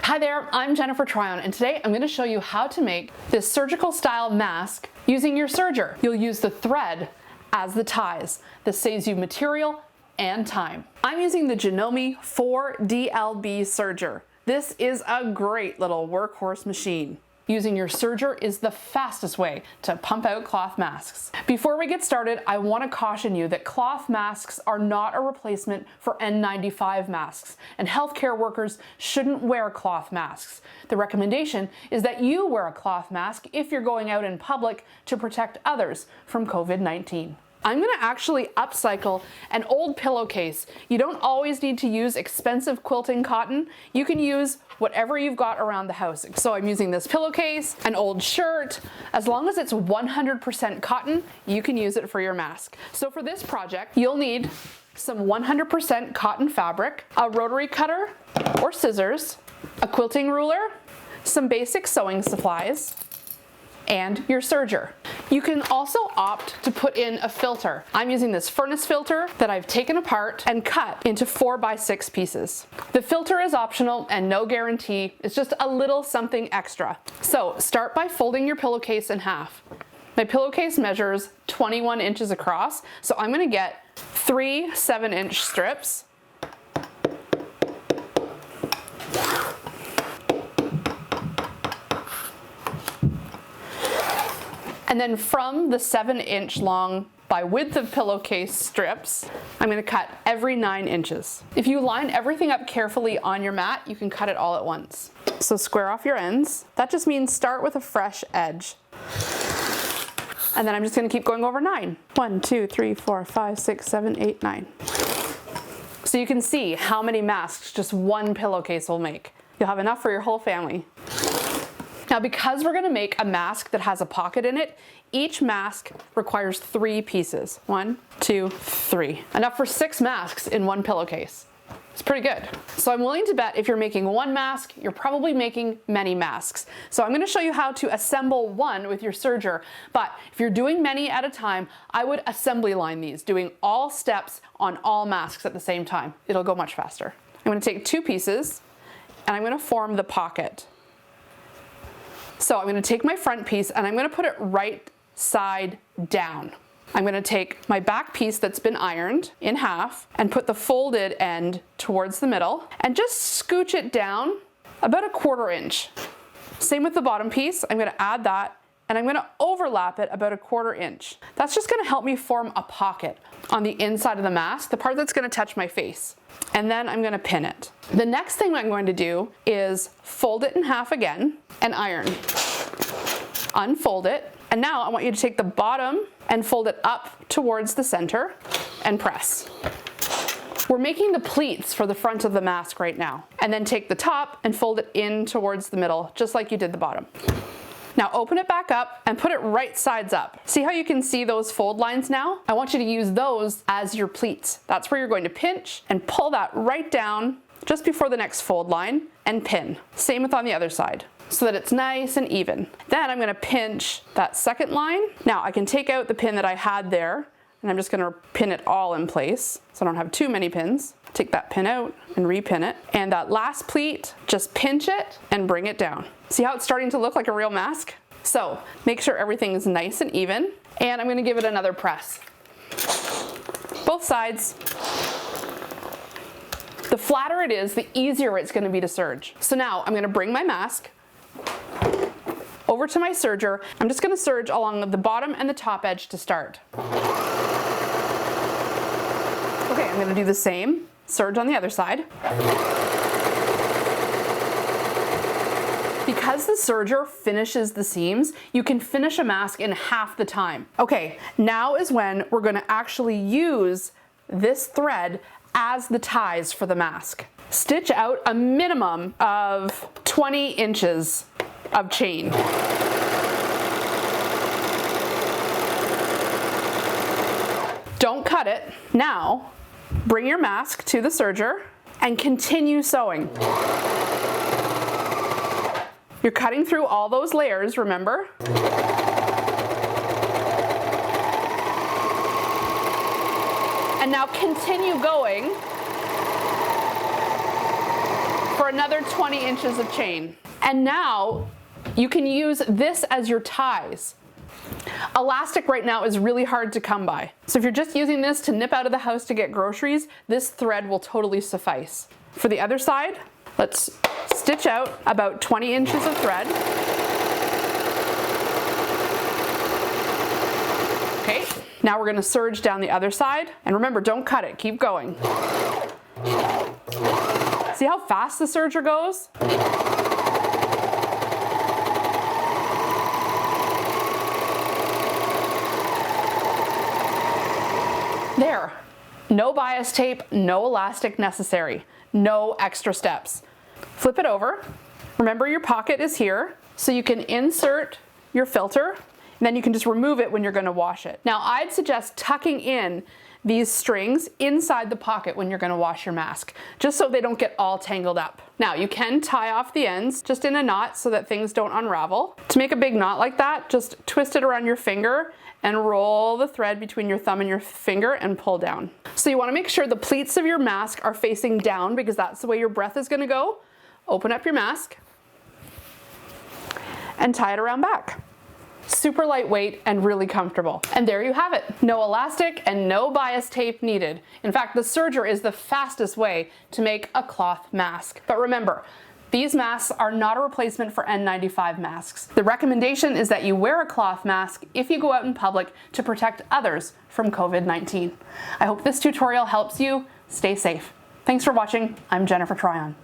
Hi there, I'm Jennifer Tryon, and today I'm going to show you how to make this surgical style mask using your serger. You'll use the thread as the ties. This saves you material and time. I'm using the Janome 4DLB serger. This is a great little workhorse machine. Using your serger is the fastest way to pump out cloth masks. Before we get started, I want to caution you that cloth masks are not a replacement for N95 masks, and healthcare workers shouldn't wear cloth masks. The recommendation is that you wear a cloth mask if you're going out in public to protect others from COVID-19. I'm going to actually upcycle an old pillowcase. You don't always need to use expensive quilting cotton. You can use whatever you've got around the house. So I'm using this pillowcase, an old shirt. As long as it's 100% cotton, you can use it for your mask. So for this project, you'll need some 100% cotton fabric, a rotary cutter or scissors, a quilting ruler, some basic sewing supplies, and your serger. You can also opt to put in a filter. I'm using this furnace filter that I've taken apart and cut into 4x6 pieces. The filter is optional and no guarantee. It's just a little something extra. So start by folding your pillowcase in half. My pillowcase measures 21 inches across, so I'm going to get 3 7-inch strips. And then from the 7-inch long by width of pillowcase strips, I'm going to cut every 9 inches. If you line everything up carefully on your mat, you can cut it all at once. So square off your ends. That just means start with a fresh edge. And then I'm just going to keep going over 9. 1, 2, 3, 4, 5, 6, 7, 8, 9. So you can see how many masks just one pillowcase will make. You'll have enough for your whole family. Now, because we're going to make a mask that has a pocket in it, each mask requires 3 pieces. 1, 2, 3. Enough for 6 masks in one pillowcase. It's pretty good. So I'm willing to bet if you're making one mask, you're probably making many masks. So I'm going to show you how to assemble one with your serger. But if you're doing many at a time, I would assembly line these, doing all steps on all masks at the same time. It'll go much faster. I'm going to take 2 pieces and I'm going to form the pocket. So I'm going to take my front piece and I'm going to put it right side down. I'm going to take my back piece that's been ironed in half and put the folded end towards the middle and just scooch it down about a 1/4 inch. Same with the bottom piece. I'm going to add that and I'm going to overlap it about a 1/4 inch. That's just going to help me form a pocket on the inside of the mask, the part that's going to touch my face. And then I'm going to pin it. The next thing I'm going to do is fold it in half again and iron. Unfold it. And now I want you to take the bottom and fold it up towards the center and press. We're making the pleats for the front of the mask right now. And then take the top and fold it in towards the middle, just like you did the bottom. Now open it back up and put it right sides up. See how you can see those fold lines now? I want you to use those as your pleats. That's where you're going to pinch and pull that right down just before the next fold line and pin. Same with on the other side so that it's nice and even. Then I'm going to pinch that second line. Now I can take out the pin that I had there and I'm just going to pin it all in place so I don't have too many pins. Take that pin out and repin it. And that last pleat, just pinch it and bring it down. See how it's starting to look like a real mask? So make sure everything is nice and even. And I'm going to give it another press. Both sides. The flatter it is, the easier it's going to be to serge. So now I'm going to bring my mask over to my serger. I'm just going to serge along the bottom and the top edge to start. Okay, I'm going to do the same. Serge on the other side. Because the serger finishes the seams, you can finish a mask in half the time. Okay, now is when we're going to actually use this thread as the ties for the mask. Stitch out a minimum of 20 inches of chain. Don't cut it. Now, bring your mask to the serger and continue sewing. You're cutting through all those layers, remember? And now continue going for for another 20 inches of chain. And now you can use this as your ties. Elastic right now is really hard to come by. So if you're just using this to nip out of the house to get groceries, this thread will totally suffice. For the other side, let's stitch out about 20 inches of thread. Okay, now we're gonna serge down the other side. And remember, don't cut it, keep going. See how fast the serger goes? There, no bias tape, no elastic necessary, no extra steps. Flip it over. Remember your pocket is here, so you can insert your filter, and then you can just remove it when you're gonna wash it. Now I'd suggest tucking in these strings inside the pocket when you're gonna wash your mask, just so they don't get all tangled up. Now you can tie off the ends just in a knot so that things don't unravel. To make a big knot like that, just twist it around your finger and roll the thread between your thumb and your finger and pull down. So you wanna make sure the pleats of your mask are facing down because that's the way your breath is gonna go. Open up your mask and tie it around back. Super lightweight and really comfortable. And there you have it. No elastic and no bias tape needed. In fact, the serger is the fastest way to make a cloth mask. But remember, these masks are not a replacement for N95 masks. The recommendation is that you wear a cloth mask if you go out in public to protect others from COVID-19. I hope this tutorial helps you. Stay safe. Thanks for watching. I'm Jennifer Tryon.